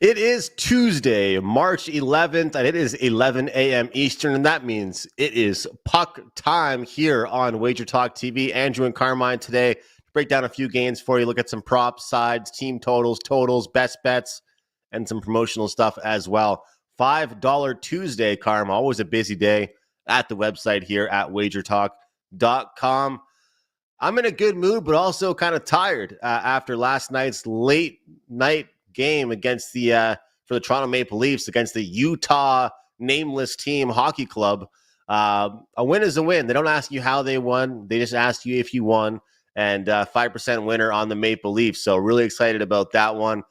It is Tuesday, March 11th, and it is 11 a.m. Eastern, and that means it is puck time here on WagerTalk TV. Andrew and Carmine today to break down a few games for you, look at some props, sides, team totals, best bets, and some promotional stuff as well. $5 Tuesday, Carm, always a busy day at the website here at WagerTalk.com. I'm in a good mood, but also kind of tired after last night's late night game against the for the Toronto Maple Leafs against the Utah nameless team hockey club. A win is a win. They don't ask you how they won. They just ask you if you won. And 5% winner on the Maple Leafs. So really excited about that one.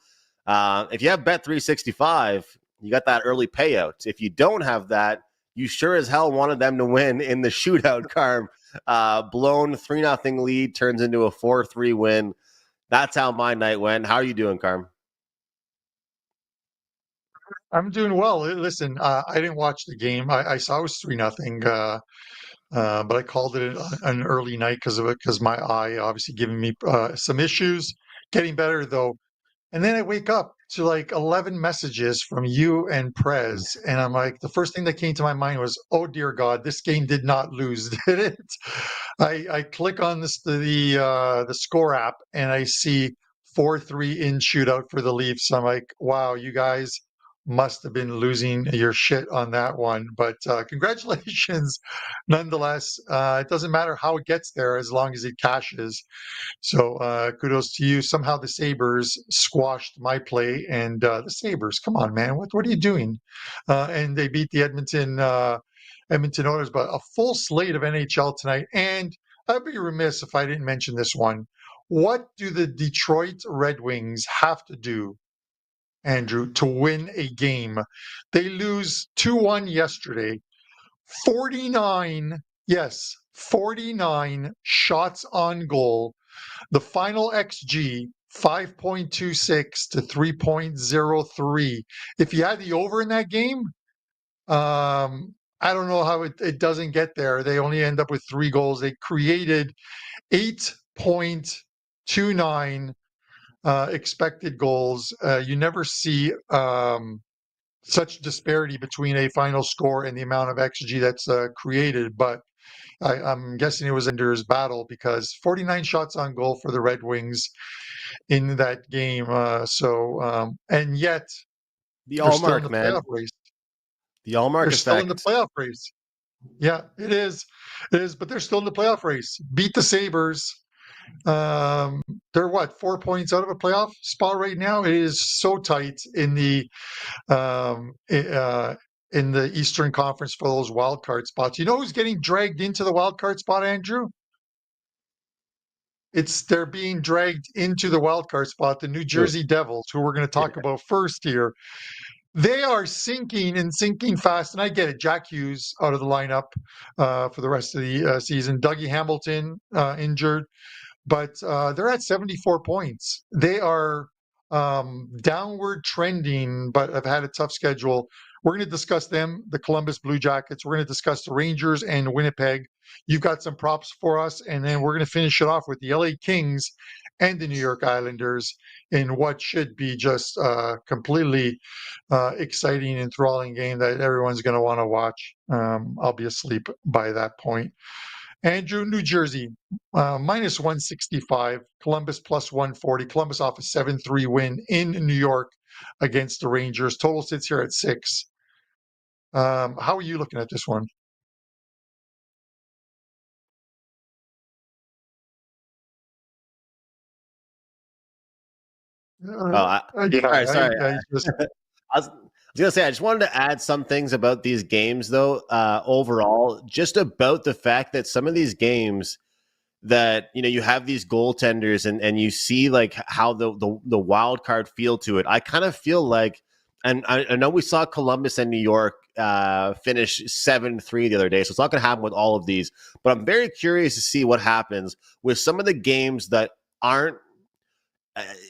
If you have Bet365, you got that early payout. If you don't have that, you sure as hell wanted them to win in the shootout, Carm. Blown 3-0 lead turns into a 4-3 win. That's how my night went. How are you doing, Carm? I'm doing well. Listen, I didn't watch the game. I saw it was 3-0, but I called it an early night because of it, because my eye obviously giving me some issues. Getting better though. And then I wake up to like 11 messages from you and Prez, and I'm like, the first thing that came to my mind was, "Oh dear God, this game did not lose, did it?" I click on the score app, and I see 4-3 in shootout for the Leafs. I'm like, wow, you guys must have been losing your shit on that one. But congratulations, nonetheless. It doesn't matter how it gets there as long as it cashes. So kudos to you. Somehow the Sabres squashed my play, and the Sabres, come on, man, what are you doing? And they beat the Edmonton Oilers, but a full slate of NHL tonight. And I'd be remiss if I didn't mention this one. What do the Detroit Red Wings have to do, Andrew, to win a game? They lose 2-1 yesterday. 49, yes, 49 shots on goal. The final XG, 5.26 to 3.03. If you had the over in that game, I don't know how it doesn't get there. They only end up with 3 goals. They created 8.29 expected goals. You never see such disparity between a final score and the amount of XG that's created, but I'm guessing it was Ender's battle, because 49 shots on goal for the Red Wings in that game. And yet The they're still in Allmark, the man. playoff race. The Allmark They're still in the effect. playoff race. Yeah, it is. It is, but they're still in the playoff race. Beat the Sabres. They're what, 4 points out of a playoff spot right now? It is so tight in the um, in the Eastern Conference for those wild card spots. You know who's getting dragged into the wild card spot, Andrew? They're being dragged into the wild card spot, the New Jersey Devils, who we're going to talk about first here. They are sinking and sinking fast, and I get it. Jack Hughes out of the lineup for the rest of the season. Dougie Hamilton injured, but they're at 74 points. They are downward trending, but have had a tough schedule. We're going to discuss them, the Columbus Blue Jackets. We're going to discuss the Rangers and Winnipeg. You've got some props for us, and then we're going to finish it off with the LA Kings and the New York Islanders in what should be just completely exciting, enthralling game that everyone's going to want to watch. I'll be asleep by that point. Andrew, New Jersey, minus 165. Columbus plus 140. Columbus off a 7-3 win in New York against the Rangers. Total sits here at 6. How are you looking at this one? All right, sorry. I was gonna say, I just wanted to add some things about these games, though. Overall, just about the fact that some of these games that you have these goaltenders and you see like how the wild card feel to it. I kind of feel like, and I know we saw Columbus and New York finish 7-3 the other day, so it's not going to happen with all of these. But I'm very curious to see what happens with some of the games that aren't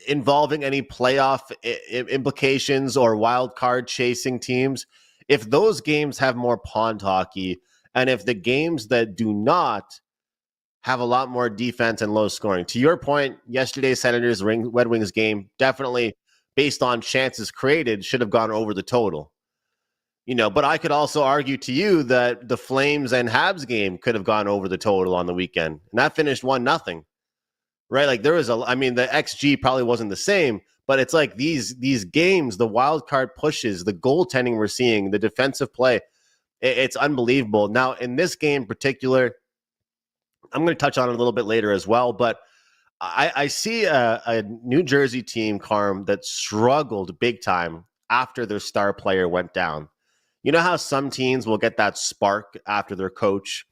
involving any playoff implications or wild card chasing teams. If those games have more pond hockey, and if the games that do not have a lot more defense and low scoring. To your point, yesterday's Senators Red Wings game, definitely based on chances created, should have gone over the total. But I could also argue to you that the Flames and Habs game could have gone over the total on the weekend, and that finished 1-0, right? Like there was the XG probably wasn't the same, but it's like these games, the wild card pushes, the goaltending we're seeing, the defensive play, it's unbelievable. Now, in this game in particular, I'm going to touch on it a little bit later as well, but I see a New Jersey team, Carm, that struggled big time after their star player went down. You know how some teams will get that spark after their coach,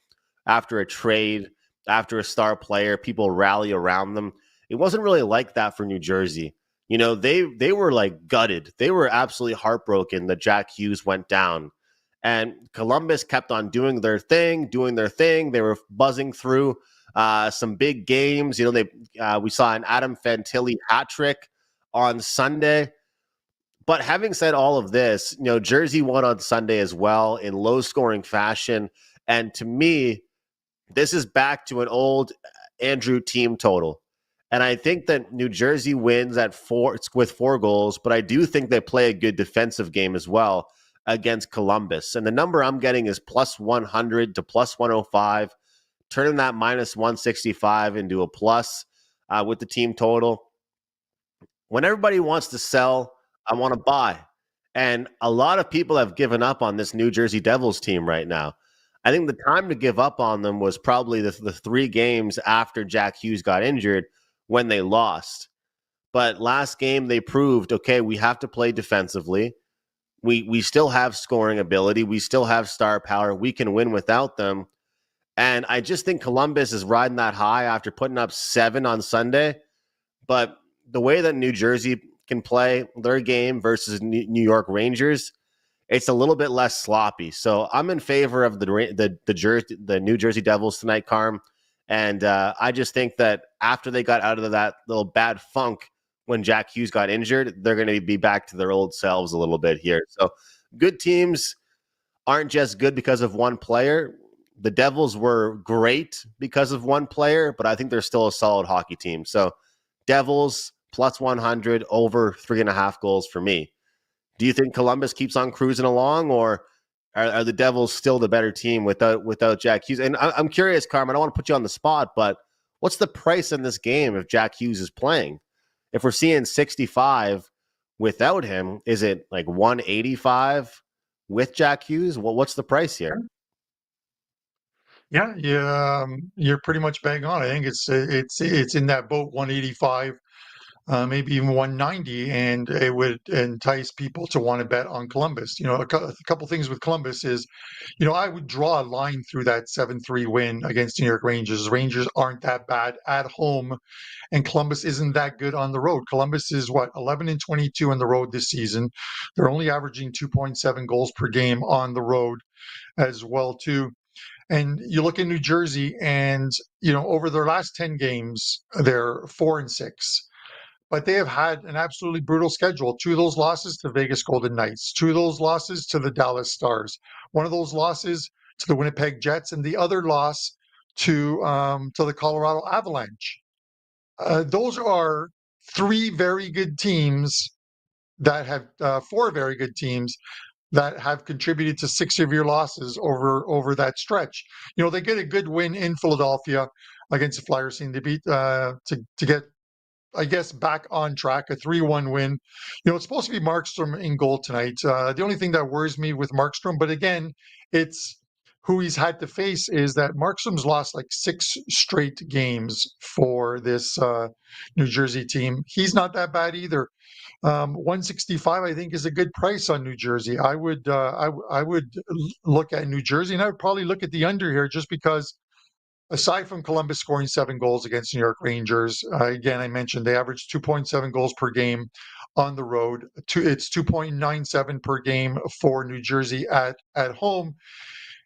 after a trade, after a star player, people rally around them. It wasn't really like that for New Jersey. They were like gutted. They were absolutely heartbroken that Jack Hughes went down. And Columbus kept on doing their thing. They were buzzing through some big games. We saw an Adam Fantilli hat trick on Sunday. But having said all of this, Jersey won on Sunday as well in low-scoring fashion. And to me, this is back to an old Andrew team total. And I think that New Jersey wins with 4 goals, but I do think they play a good defensive game as well against Columbus. And the number I'm getting is plus 100 to plus 105, turning that minus 165 into a plus with the team total. When everybody wants to sell, I want to buy. And a lot of people have given up on this New Jersey Devils team right now. I think the time to give up on them was probably the 3 games after Jack Hughes got injured when they lost. But last game they proved, okay, we have to play defensively. We still have scoring ability. We still have star power. We can win without them. And I just think Columbus is riding that high after putting up 7 on Sunday. But the way that New Jersey can play their game versus New York Rangers, it's a little bit less sloppy. So I'm in favor of the New Jersey Devils tonight, Carm. And I just think that after they got out of that little bad funk when Jack Hughes got injured, they're going to be back to their old selves a little bit here. So good teams aren't just good because of one player. The Devils were great because of one player, but I think they're still a solid hockey team. So Devils plus 100 over 3.5 goals for me. Do you think Columbus keeps on cruising along, or are the Devils still the better team without Jack Hughes? And I'm curious, Carmen, I don't want to put you on the spot, but what's the price in this game if Jack Hughes is playing? If we're seeing 65 without him, is it like 185 with Jack Hughes? What's the price here? Yeah, you're pretty much bang on. I think it's in that boat, 185, maybe even 190, and it would entice people to want to bet on Columbus. A couple things with Columbus is, I would draw a line through that 7-3 win against New York Rangers. Rangers aren't that bad at home, and Columbus isn't that good on the road. Columbus is 11-22 on the road this season. They're only averaging 2.7 goals per game on the road as well too. And you look in New Jersey, and over their last 10 games, they're 4-6. But they have had an absolutely brutal schedule. 2 of those losses to Vegas Golden Knights, 2 of those losses to the Dallas Stars, one of those losses to the Winnipeg Jets, and the other loss to the Colorado Avalanche. Those are 3 very good teams that have 4 very good teams that have contributed to 6 of your losses over that stretch. They get a good win in Philadelphia against the Flyers team. They beat to get, I guess, back on track, a 3-1 win. It's supposed to be Markstrom in goal tonight. The only thing that worries me with Markstrom, but again, it's who he's had to face, is that Markstrom's lost like 6 straight games for this New Jersey team. He's not that bad either. 165, I think, is a good price on New Jersey. I would look at New Jersey, and I would probably look at the under here, just because aside from Columbus scoring 7 goals against New York Rangers, again, I mentioned they average 2.7 goals per game on the road. It's 2.97 per game for New Jersey at home.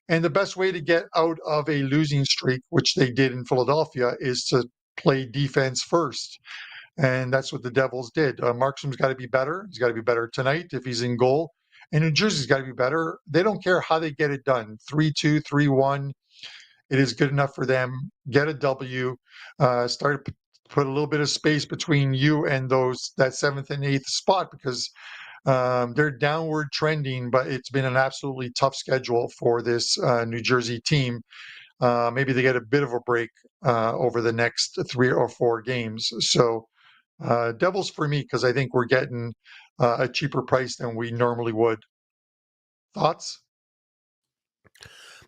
And the best way to get out of a losing streak, which they did in Philadelphia, is to play defense first. And that's what the Devils did. Markstrom's got to be better. He's got to be better tonight if he's in goal. And New Jersey's got to be better. They don't care how they get it done. 3-2, 3-1. It is good enough for them. Get a W. Start put a little bit of space between you and that 7th and 8th spot, because they're downward trending, but it's been an absolutely tough schedule for this New Jersey team. Maybe they get a bit of a break over the next 3 or 4 games. So Devils for me, because I think we're getting a cheaper price than we normally would. Thoughts?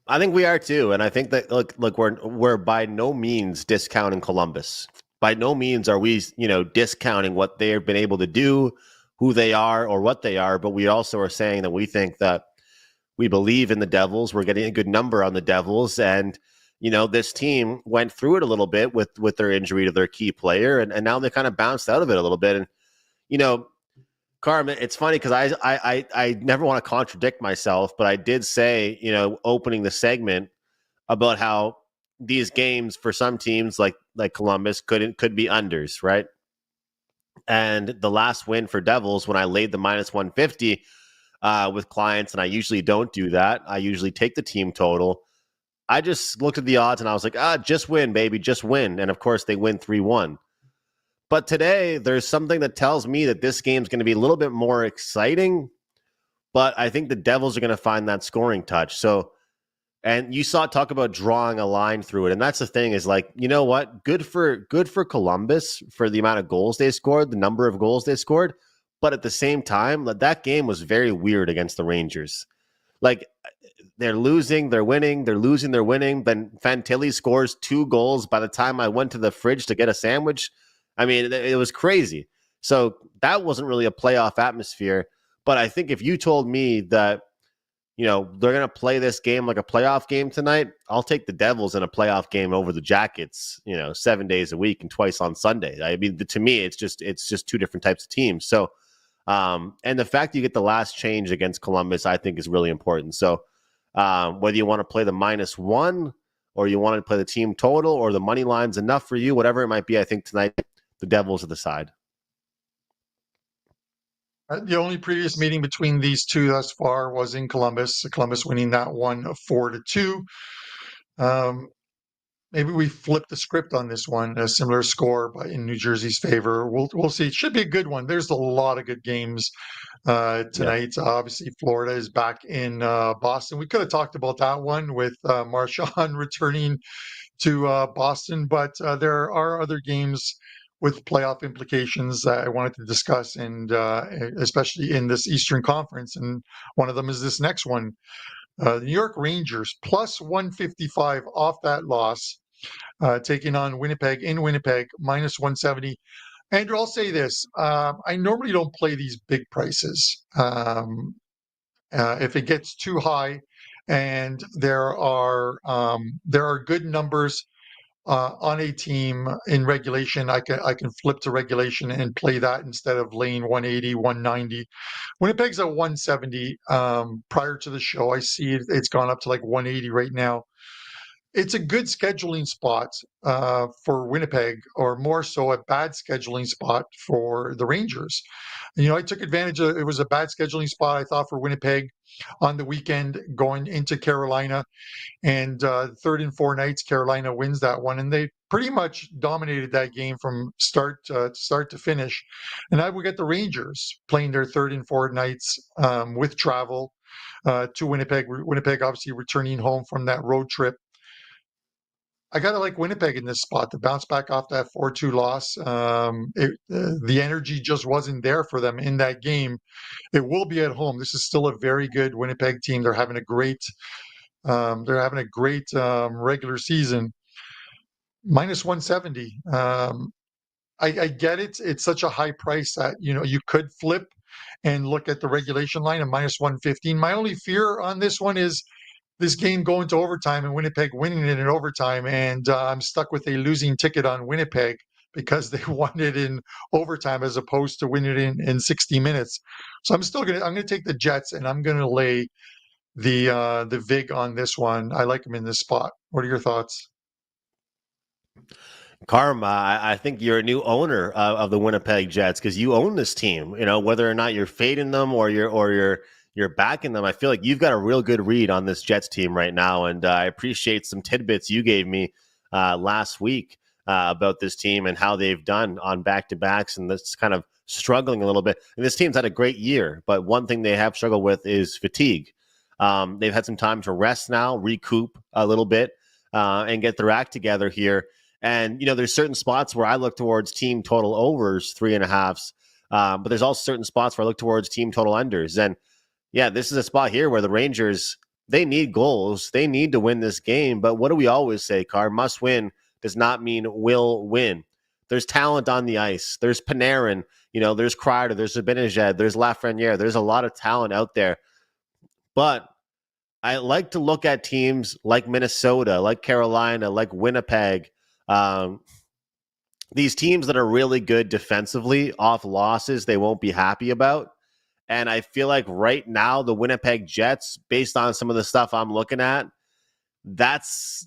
I think we are too, and I think that look, we're by no means discounting Columbus. By no means are we, discounting what they've been able to do, who they are, or what they are. But we also are saying that we think that we believe in the Devils. We're getting a good number on the Devils, and this team went through it a little bit with their injury to their key player, and now they kind of bounced out of it a little bit. And Carmen, it's funny because I never want to contradict myself, but I did say, opening the segment about how these games for some teams like Columbus could be unders, right? And the last win for Devils, when I laid the minus 150 with clients, and I usually don't do that. I usually take the team total. I just looked at the odds and I was like, just win, baby, just win. And of course they win 3-1. But today, there's something that tells me that this game's going to be a little bit more exciting, but I think the Devils are going to find that scoring touch. So, and you saw talk about drawing a line through it, and that's the thing is like, you know what? Good for Columbus for the amount of goals they scored, the number of goals they scored, but at the same time, that game was very weird against the Rangers. Like, they're losing, they're winning, they're losing, they're winning. Then Fantilli scores 2 goals by the time I went to the fridge to get a sandwich. I mean, it was crazy. So that wasn't really a playoff atmosphere. But I think if you told me that, they're going to play this game like a playoff game tonight, I'll take the Devils in a playoff game over the Jackets, 7 days a week and twice on Sunday. I mean, to me, it's just 2 different types of teams. So, and the fact that you get the last change against Columbus, I think is really important. So whether you want to play the -1 or you want to play the team total or the money line's enough for you, whatever it might be, I think tonight, the Devils are the side. The only previous meeting between these two thus far was in Columbus. Columbus winning that one 4-2. Maybe we flip the script on this one, a similar score, but in New Jersey's favor. We'll see. It should be a good one. There's a lot of good games tonight. Yeah. Obviously, Florida is back in Boston. We could have talked about that one with Marchand returning to Boston, but there are other games with playoff implications that I wanted to discuss, and especially in this Eastern Conference. And one of them is this next one. The New York Rangers plus 155 off that loss, taking on Winnipeg in Winnipeg, minus 170. Andrew, I'll say this. I normally don't play these big prices. If it gets too high and there are good numbers on a team in regulation, I can flip to regulation and play that instead of laying 180, 190. Winnipeg's at 170 prior to the show. I see it's gone up to like 180 right now. It's a good scheduling spot for Winnipeg, or more so a bad scheduling spot for the Rangers. I took advantage of it. Was a bad scheduling spot, I thought, for Winnipeg on the weekend going into Carolina. And 3rd and 4 nights, Carolina wins that one, and they pretty much dominated that game from start to finish. And now we get the Rangers playing their 3rd and 4 nights with travel to Winnipeg. Winnipeg obviously returning home from that road trip. I gotta like Winnipeg in this spot to bounce back off that 4-2 loss. The energy just wasn't there for them in that game. It will be at home. This is still a very good Winnipeg team. They're having a great. Regular season. Minus 170. I get it. It's such a high price that you could flip and look at the regulation line of minus 115. My only fear on this one is this game going to overtime and Winnipeg winning it in overtime, and I'm stuck with a losing ticket on Winnipeg because they won it in overtime as opposed to winning it in 60 minutes. So I'm gonna take the Jets, and I'm gonna lay the vig on this one. I like him in this spot. What are your thoughts? Karma, I think you're a new owner of the Winnipeg Jets because you own this team. Whether or not you're fading them or you're backing them, I feel like you've got a real good read on this Jets team right now, and I appreciate some tidbits you gave me last week. about this team and how they've done on back-to-backs, and that's kind of struggling a little bit. And this team's had a great year, but one thing they have struggled with is fatigue. They've had some time to rest now, recoup a little bit, and get their act together here. And, there's certain spots where I look towards team total overs, 3.5s. But there's also certain spots where I look towards team total unders. And yeah, this is a spot here where the Rangers, they need goals. They need to win this game. But what do we always say, Carr? Must win does not mean will win. There's talent on the ice. There's Panarin. There's Kreider. There's Zibanejad. There's Lafreniere. There's a lot of talent out there. But I like to look at teams like Minnesota, like Carolina, like Winnipeg. These teams that are really good defensively off losses they won't be happy about. And I feel like right now the Winnipeg Jets, based on some of the stuff I'm looking at, that's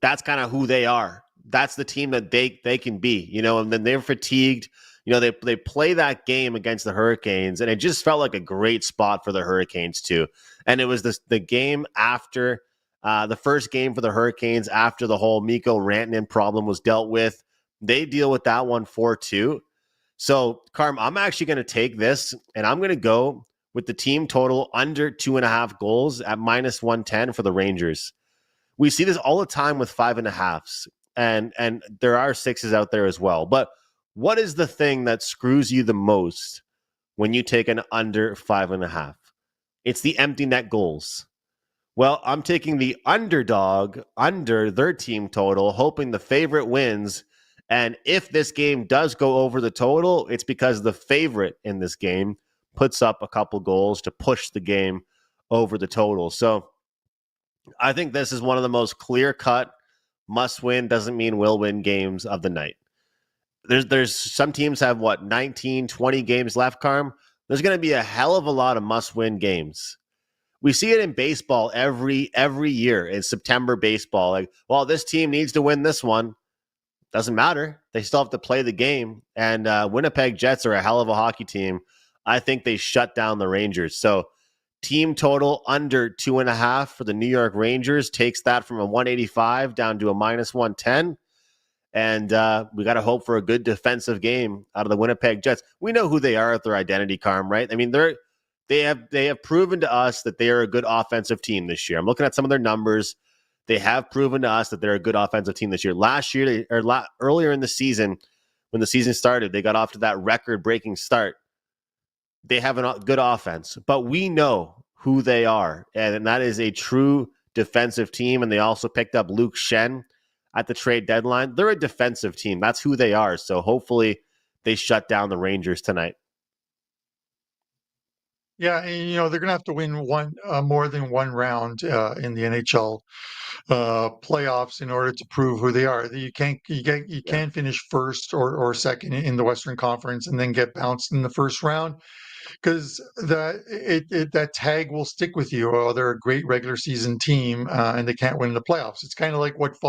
kind of who they are. That's the team that they can be, and then they're fatigued. They play that game against the Hurricanes, and it just felt like a great spot for the Hurricanes too. And it was the game after the first game for the Hurricanes after the whole Mikko Rantanen problem was dealt with. They deal with that one 4-2. So, Carm, I'm actually going to take this, and I'm going to go with the team total under 2.5 goals at -110 for the Rangers. We see this all the time with 5.5s, and there are 6s out there as well. But what is the thing that screws you the most when you take an under 5.5? It's the empty net goals. Well, I'm taking the underdog under their team total, hoping the favorite wins. And if this game does go over the total, it's because the favorite in this game puts up a couple goals to push the game over the total. So I think this is one of the most clear-cut must-win, doesn't mean will win games of the night. There's some teams have, 19, 20 games left, Carm? There's going to be a hell of a lot of must-win games. We see it in baseball every year in September baseball. Like, well, this team needs to win this one. Doesn't matter. They still have to play the game. And Winnipeg Jets are a hell of a hockey team. I think they shut down the Rangers. So team total under 2.5 for the New York Rangers takes that from a 185 down to a -110. And we got to hope for a good defensive game out of the Winnipeg Jets. We know who they are at their identity, Carm, right? I mean, they have proven to us that they are a good offensive team this year. I'm looking at some of their numbers. They have proven to us that they're a good offensive team this year. Last year, earlier in the season, when the season started, they got off to that record-breaking start. They have a good offense, but we know who they are, and that is a true defensive team, and they also picked up Luke Schenn at the trade deadline. They're a defensive team. That's who they are, so hopefully they shut down the Rangers tonight. Yeah, and, they're going to have to win more than one round in the NHL playoffs in order to prove who they are. You can't finish first or second in the Western Conference and then get bounced in the first round, because that tag will stick with you. Oh, they're a great regular season team and they can't win the playoffs. It's kind of like what